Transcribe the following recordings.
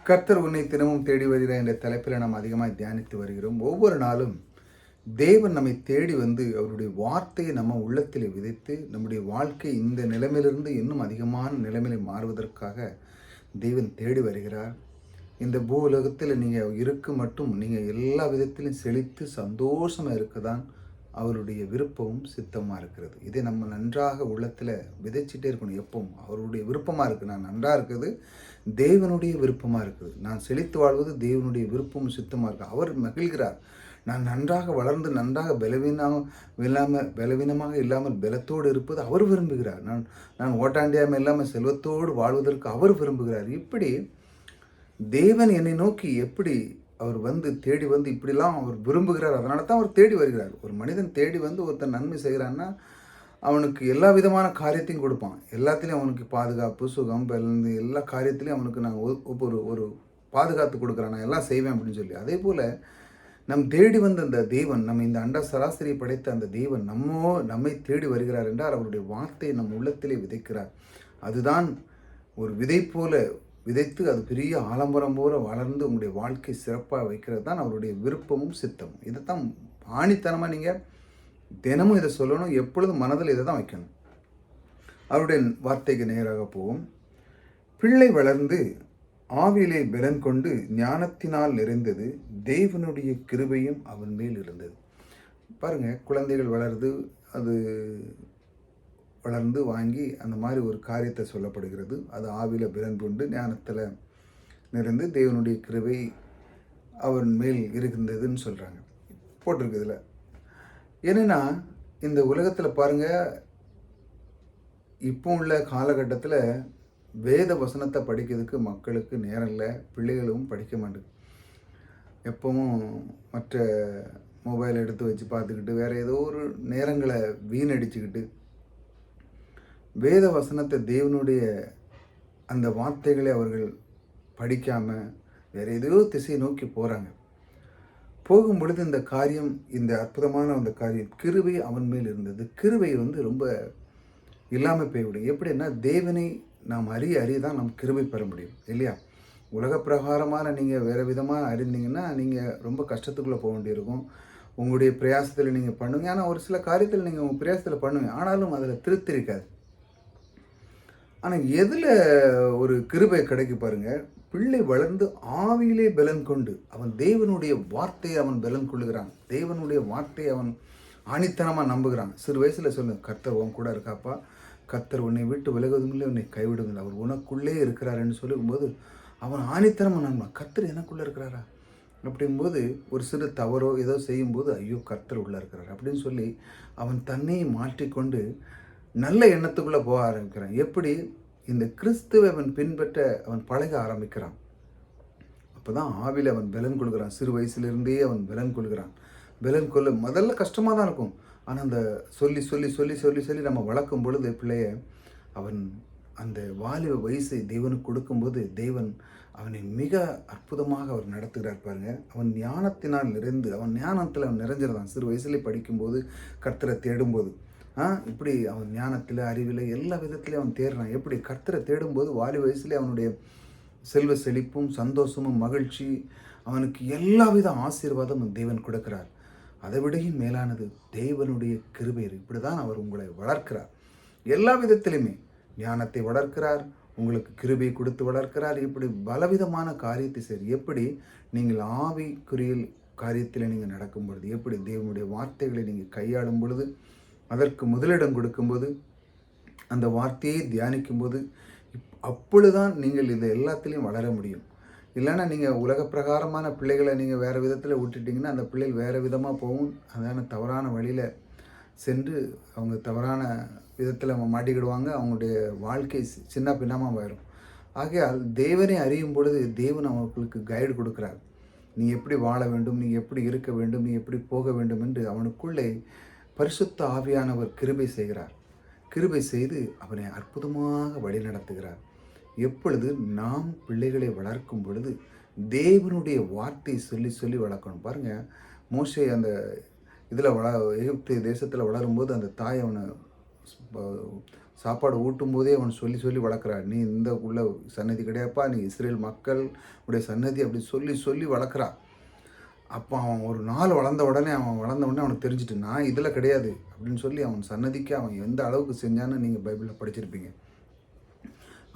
கர்த்தர் உன்னை தினமும் தேடி வருகிறார் என்ற தலைப்பில் நாம் அதிகமாக தியானித்து வருகிறோம். ஒவ்வொரு நாளும் தேவன் நம்மை தேடி வந்து அவருடைய வார்த்தையை நம்ம உள்ளத்தில் விதைத்து நம்முடைய வாழ்க்கை இந்த நிலைமையிலிருந்து இன்னும் அதிகமான நிலைமையில மாறுவதற்காக தேவன் தேடி வருகிறார். இந்த பூ உலகத்தில் நீங்கள் இருக்க மட்டும் நீங்கள் எல்லா விதத்திலும் செழித்து சந்தோஷமாக இருக்க தான் அவருடைய விருப்பமும் சித்தமாக இருக்கிறது. இதை நம்ம நன்றாக உள்ளத்தில் விதைச்சிட்டே இருக்கணும். எப்பவும் அவருடைய விருப்பமாக இருக்குது. நான் நன்றாக இருக்குது தேவனுடைய விருப்பமாக இருக்குது. நான் செழித்து வாழ்வது தேவனுடைய விருப்பமும் சித்தமாக இருக்குது. அவர் மகிழ்கிறார். நான் நன்றாக வளர்ந்து நன்றாக பலவீனமாக இல்லாமல் பலத்தோடு இருப்பது அவர் விரும்புகிறார். நான் ஓட்டாண்டியாமல் இல்லாமல் செல்வத்தோடு வாழ்வதற்கு அவர் விரும்புகிறார். இப்படி தேவன் என்னை நோக்கி எப்படி அவர் வந்து தேடி வந்து இப்படிலாம் அவர் விரும்புகிறார். அதனால தான் அவர் தேடி வருகிறார். ஒரு மனிதன் தேடி வந்து ஒருத்தன் நன்மை செய்கிறான்னா அவனுக்கு எல்லா விதமான காரியத்தையும் கொடுப்பான். எல்லாத்துலேயும் அவனுக்கு பாதுகாப்பு, சுகம், பலந்து எல்லா காரியத்திலையும் அவனுக்கு நான் ஒரு பாதுகாத்து கொடுக்குறேன். நான் எல்லாம் செய்வேன் அப்படின்னு சொல்லி. அதே போல் நம் தேடி வந்த அந்த தேவன், நம்ம இந்த அண்ட சராசரியை படைத்த அந்த தேவன் நம்மை தேடி வருகிறார் என்றால் அவருடைய வார்த்தையை நம் உள்ளத்திலே விதைக்கிறார். அதுதான் ஒரு விதை போல விதைத்து அது பெரிய ஆலம்பரம் போல வளர்ந்து உங்களுடைய வாழ்க்கை சிறப்பாக வைக்கிறது தான் அவருடைய விருப்பமும் சித்தமும். இதை தான் ஆணித்தனமாக நீங்கள் தினமும் இதை சொல்லணும். எப்பொழுதும் மனதில் இதை தான் வைக்கணும். அவருடைய வார்த்தைக்கு நேராக போவோம். பிள்ளை வளர்ந்து ஆவியிலே பலன் கொண்டு ஞானத்தினால் நிறைந்தது, தேவனுடைய கிருபையும் அவன் மேல் இருந்தது. பாருங்கள், குழந்தைகள் அது வளர்ந்து வாங்கி அந்த மாதிரி ஒரு காரியத்தை சொல்லப்படுகிறது. அது ஆவியில் பலன் கொண்டு ஞானத்தில் நிறைந்து தேவனுடைய கிருபை அவன் மேல் இருக்கின்றதுன்னு சொல்கிறாங்க, போட்டிருக்குதுல. ஏன்னா இந்த உலகத்தில் பாருங்கள், இப்போ உள்ள காலகட்டத்தில் வேத வசனத்தை படிக்கிறதுக்கு மக்களுக்கு நேரம் இல்லை. பிள்ளைகளும் படிக்க மாட்டேங்குது. எப்பவும் மற்ற மொபைல் எடுத்து வச்சு பார்த்துக்கிட்டு வேறு ஏதோ ஒரு நேரங்களை வீணடிச்சுக்கிட்டு வேத வசனத்தை தேவனுடைய அந்த வார்த்தைகளை அவர்கள் படிக்காமல் வேறு ஏதோ திசையை நோக்கி போகிறாங்க. போகும் பொழுது இந்த காரியம், இந்த அற்புதமான அந்த காரியம் கிருபை அவன் மேல் இருந்தது. கிருபை வந்து ரொம்ப இல்லாமல் போய்விடும். எப்படின்னா தேவனை நாம் அறிய தான் நாம் கிருபை பெற முடியும் இல்லையா? உலக பிரகாரமான நீங்கள் வேறு விதமாக அறிந்தீங்கன்னா நீங்கள் ரொம்ப கஷ்டத்துக்குள்ளே போக வேண்டியிருக்கும். உங்களுடைய பிரயாசத்தில் நீங்கள் பண்ணுவீங்க. ஆனால் ஒரு சில காரியத்தில் நீங்கள் உங்கள் பிரயாசத்தில் பண்ணுவீங்க, ஆனாலும் அதில் திருப்தி இருக்காது. ஆனால் எதில் ஒரு கிருபை கிடைக்கு பாருங்கள். பிள்ளை வளர்ந்து ஆவியிலே பலன் கொண்டு அவன் தேவனுடைய வார்த்தையை அவன் பலன் கொள்ளுகிறான். தேவனுடைய வார்த்தையை அவன் ஆணித்தனமாக நம்புகிறான். சிறு வயசில் சொல்லு, கர்த்தர் உன் கூட இருக்காப்பா, கர்த்தர் உன்னை விட்டு விலகுவதும் இல்லை, உன்னை கைவிடுவதில்லை, அவர் உனக்குள்ளே இருக்கிறாருன்னு சொல்லும்போது அவன் ஆணித்தனமாக நம்புவான். கர்த்தர் எனக்குள்ளே இருக்கிறாரா அப்படிங்கும்போது ஒரு சிறு தவறோ ஏதோ செய்யும்போது ஐயோ கர்த்தர் உள்ளே இருக்கிறார் அப்படின்னு சொல்லி அவன் தன்னை மாற்றிக்கொண்டு நல்ல எண்ணத்துக்குள்ளே போக ஆரம்பிக்கிறான். எப்படி? இந்த கிறிஸ்துவை அவன் பின்பற்ற அவன் பழக ஆரம்பிக்கிறான். அப்போ தான் ஆவியில் அவன் பலன் கொள்கிறான். சிறு வயசுலேருந்தே அவன் பலன் கொள்கிறான். பலன் கொள்ள முதல்ல கஷ்டமாக தான் இருக்கும். ஆனால் அந்த சொல்லி சொல்லி சொல்லி சொல்லி சொல்லி நம்ம வளர்க்கும் பொழுது பிள்ளைய அவன் அந்த வாலிப வயசை தேவனுக்கு கொடுக்கும்போது தேவன் அவனை மிக அற்புதமாக அவர் நடத்துகிறார் பாருங்கள். அவன் ஞானத்தினால் நிறைந்து அவன் ஞானத்தில் அவன் நிறைஞ்சிருந்தான். சிறு வயசுலேயே படிக்கும்போது கர்த்தரை தேடும்போது இப்படி அவன் ஞானத்தில் அறிவில் எல்லா விதத்துலேயும் அவன் தேடுறான். எப்படி? கர்த்தரை தேடும்போது வாலி வயசுலேயே அவனுடைய செல்வ செழிப்பும் சந்தோஷமும் மகிழ்ச்சி, அவனுக்கு எல்லா வித ஆசீர்வாதமும் தேவன் கொடுக்கிறார். அதை விடையும் மேலானது தேவனுடைய கிருபை. இப்படி தான் அவர் உங்களை வளர்க்கிறார். எல்லா விதத்திலுமே ஞானத்தை வளர்க்கிறார், உங்களுக்கு கிருபை கொடுத்து வளர்க்கிறார். இப்படி பலவிதமான காரியத்தை சரி. எப்படி நீங்கள் ஆவிக்குரிய காரியத்தில் நீங்கள் நடக்கும் பொழுது, எப்படி தேவனுடைய வார்த்தைகளை நீங்கள் கையாளும் பொழுது, அதற்கு முதலிடம் கொடுக்கும்போது, அந்த வார்த்தையை தியானிக்கும்போது, அப்பொழுதுதான் நீங்கள் இதை எல்லாத்துலேயும் வளர முடியும். இல்லைன்னா நீங்கள் உலக பிரகாரமான பிள்ளைகளை நீங்கள் வேறு விதத்தில் விட்டுட்டிங்கன்னா அந்த பிள்ளைகள் வேறு விதமாக போகும். அதான தவறான வழியில் சென்று அவங்க தவறான விதத்தில் மாட்டிக்கிடுவாங்க. அவங்களுடைய வாழ்க்கை சின்ன பின்னமாக போயிடும். ஆகையால் தேவனை அறியும் பொழுது தேவன் அவர்களுக்கு கைடு கொடுக்குறார். நீ எப்படி வாழ வேண்டும், நீ எப்படி இருக்க வேண்டும், நீ எப்படி போக வேண்டும் என்று அவனுக்குள்ளே பரிசுத்த ஆவியானவர் கிருபை செய்கிறார். கிருபை செய்து அவனை அற்புதமாக வழி நடத்துகிறார். எப்பொழுது நாம் பிள்ளைகளை வளர்க்கும் பொழுது தேவனுடைய வார்த்தை சொல்லி சொல்லி வளர்க்கணும். பாருங்கள், மோசே அந்த இதில் எகிப்து தேசத்தில் வளரும்போது அந்த தாய் அவனை சாப்பாடு ஊட்டும் போதே அவன் சொல்லி சொல்லி வளர்க்குறான். நீ இந்த உள்ள சன்னதி கிடையாப்பா, நீ இஸ்ரேல் மக்கள் உடைய சன்னதி அப்படி சொல்லி சொல்லி வளர்க்குறான். அப்போ அவன் ஒரு நாள் வளர்ந்த உடனே அவனுக்கு தெரிஞ்சுட்டு, நான் இதில் கிடையாது அப்படின்னு சொல்லி அவன் சன்னதிக்கு அவன் எந்த அளவுக்கு செஞ்சான்னு நீங்கள் பைபிளில் படிச்சிருப்பீங்க.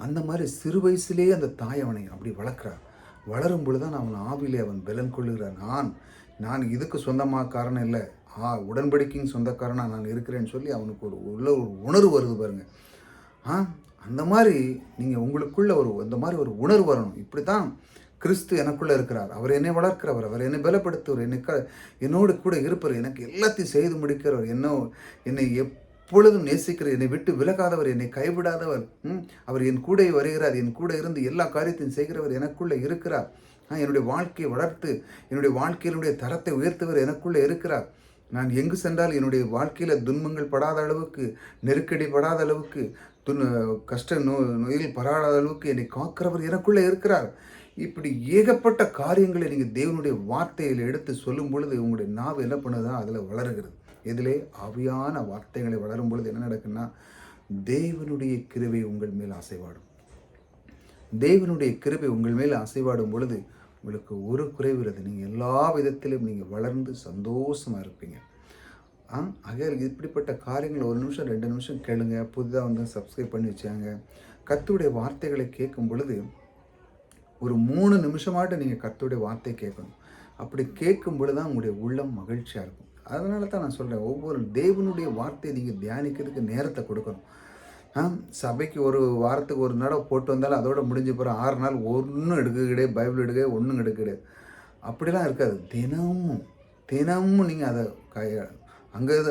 அந்த மாதிரி சிறு வயசுலேயே அந்த தாய் அவனை அப்படி வளர்க்குறான். வளரும் பொழுது தான் அவன் ஆவிலே அவன் பலன் கொள்ளுகிறான். நான் இதுக்கு சொந்தமாக காரணம் இல்லை, உடன்படிக்கையும் சொந்தக்காரனாக நான் இருக்கிறேன்னு சொல்லி அவனுக்கு ஒரு உணர்வு வருது பாருங்க. அந்த மாதிரி நீங்கள் உங்களுக்குள்ள அந்த மாதிரி ஒரு உணர்வு வரணும். இப்படி தான் கிறிஸ்து எனக்குள்ளே இருக்கிறார், அவர் என்னை வளர்க்கிறவர், அவர் என்னை பலப்படுத்துவர், என்னோடு கூட இருப்பவர், எனக்கு எல்லாத்தையும் செய்து முடிக்கிறவர், என்னை எப்பொழுதும் நேசிக்கிறவர், என்னை விட்டு விலகாதவர், என்னை கைவிடாதவர், அவர் என் கூட வருகிறார், என் கூட இருந்து எல்லா காரியத்தையும் செய்கிறவர் எனக்குள்ளே இருக்கிறார். என்னுடைய வாழ்க்கையை வளர்த்து என்னுடைய வாழ்க்கையினுடைய தரத்தை உயர்த்துவர் எனக்குள்ளே இருக்கிறார். நான் எங்கு சென்றால் என்னுடைய வாழ்க்கையில் துன்பங்கள் படாத அளவுக்கு, நெருக்கடி படாத அளவுக்கு, கஷ்ட நோயில் படாத அளவுக்கு என்னை காக்கிறவர் எனக்குள்ளே இருக்கிறார். இப்படி ஏகப்பட்ட காரியங்களை நீங்கள் தேவனுடைய வார்த்தையில் எடுத்து சொல்லும் பொழுது உங்களுடைய நாவு என்ன பண்ணுதான் அதில் வளருகிறது. இதிலே ஆவியான வார்த்தைகளை வளரும் பொழுது என்ன நடக்குன்னா, தேவனுடைய கிருபை உங்கள் மேல் அசைவாடும். தேவனுடைய கிருபை உங்கள் மேல் அசைவாடும் பொழுது உங்களுக்கு ஒரு குறைவில்லை. நீங்கள் எல்லா விதத்திலும் நீங்கள் வளர்ந்து சந்தோஷமாக இருப்பீங்க. ஆகையால் இப்படிப்பட்ட காரியங்கள் 1 நிமிஷம் 2 நிமிஷம் கேளுங்க. புதிதாக வந்து சப்ஸ்கிரைப் பண்ணி வச்சாங்க. கர்த்தருடைய வார்த்தைகளை கேட்கும் பொழுது ஒரு 3 நிமிஷமாட்டு நீங்கள் கர்த்தருடைய வார்த்தை கேட்கணும். அப்படி கேட்கும் பொழுது தான் உங்களுடைய உள்ளம் மகிழ்ச்சியாக இருக்கும். அதனால தான் நான் சொல்கிறேன், ஒவ்வொரு தேவனுடைய வார்த்தையை நீங்கள் தியானிக்கிறதுக்கு நேரத்தை கொடுக்கணும். சபைக்கு ஒரு வாரத்துக்கு ஒரு தடவை போட்டு வந்தாலும் அதோட முடிஞ்சு போகிற 6 நாள் ஒன்றும் எடுக்க கிடையாது, பைபிள் எடுக்க ஒன்றும் எடுக்க கிடையாது. அப்படிலாம் இருக்காது. தினமும் நீங்கள் அதை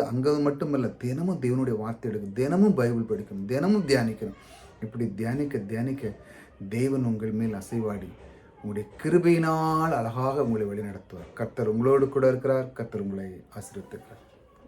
அங்கே மட்டும் இல்லை, தினமும் தேவனுடைய வார்த்தை எடுக்கணும், தினமும் பைபிள் படிக்கணும், தினமும் தியானிக்கணும். இப்படி தியானிக்க தேவன் உங்கள் மேல் அசைவாடி உங்களுடைய கிருபையினால் அழகாக உங்களை வழி நடத்துவார். கர்த்தர் உங்களோடு கூட இருக்கிறார். கர்த்தர் உங்களை ஆசீர்வதிக்கிறார்.